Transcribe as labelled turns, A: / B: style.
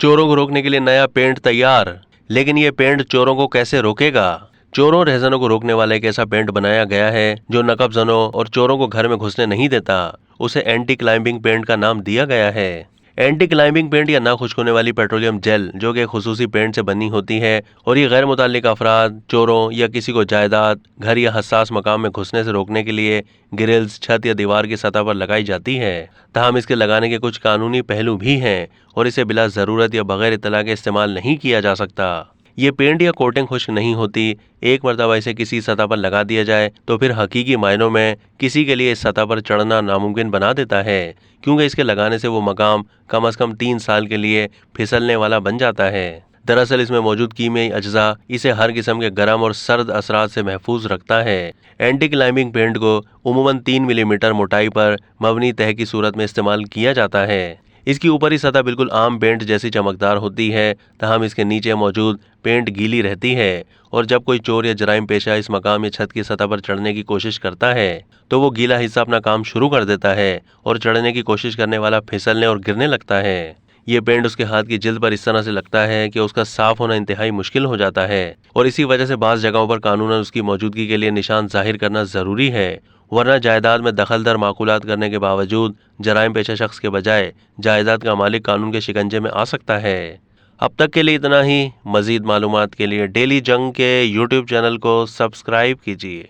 A: चोरों को रोकने के लिए नया पेंट तैयार, लेकिन ये पेंट चोरों को कैसे रोकेगा? चोरों और रहजनों को रोकने वाला एक ऐसा पेंट बनाया गया है जो नकबजनों और चोरों को घर में घुसने नहीं देता। उसे एंटी क्लाइंबिंग पेंट का नाम दिया गया है। एंटी क्लाइंबिंग पेंट या ना खुश्क होने वाली पेट्रोलियम जेल जो कि एक खुसूसी पेंट से बनी होती है और ये गैर मुतल्लिक अफराद, चोरों या किसी को जायदाद, घर या हसास मकाम में घुसने से रोकने के लिए ग्रिल्स, छत या दीवार की सतह पर लगाई जाती है। ताहम इसके लगाने के कुछ कानूनी पहलू भी हैं और इसे बिला ज़रूरत या बगैर इत्तला के इस्तेमाल नहीं किया जा सकता। ये पेंट या कोटिंग खुश्क नहीं होती। एक मरतबा इसे किसी सतह पर लगा दिया जाए तो फिर हकीकी मायनों में किसी के लिए इस सतह पर चढ़ना नामुमकिन बना देता है, क्योंकि इसके लगाने से वो मकाम कम अज़ कम 3 साल के लिए फिसलने वाला बन जाता है। दरअसल इसमें मौजूद कीमियाई अज्जा इसे हर किस्म के गर्म और सर्द असरात से महफूज रखता है। एंटी क्लाइंबिंग पेंट को उमूमन 3 मिलीमीटर मोटाई पर मबनी तह की सूरत में इस्तेमाल किया जाता है। इसकी ऊपरी सतह बिल्कुल आम पेंट जैसी चमकदार होती है, तहम इसके नीचे मौजूद पेंट गीली रहती है और जब कोई चोर या जराइम पेशा इस मकाम या छत की सतह पर चढ़ने की कोशिश करता है तो वो गीला हिस्सा अपना काम शुरू कर देता है और चढ़ने की कोशिश करने वाला फिसलने और गिरने लगता है। ये पेंट उसके हाथ की जिल्द पर इस तरह से लगता है कि उसका साफ होना इंतहाई मुश्किल हो जाता है और इसी वजह से बाज़ जगहों पर कानूनन उसकी मौजूदगी के लिए निशान जाहिर करना ज़रूरी है, वरना जायदाद में दखलदर माकूलात करने के बावजूद जराइम पेशा शख्स के बजाय जायदाद का मालिक कानून के शिकंजे में आ सकता है। अब तक के लिए इतना ही। मज़ीद मालूमात के लिए डेली जंग के यूट्यूब चैनल को सब्सक्राइब कीजिए।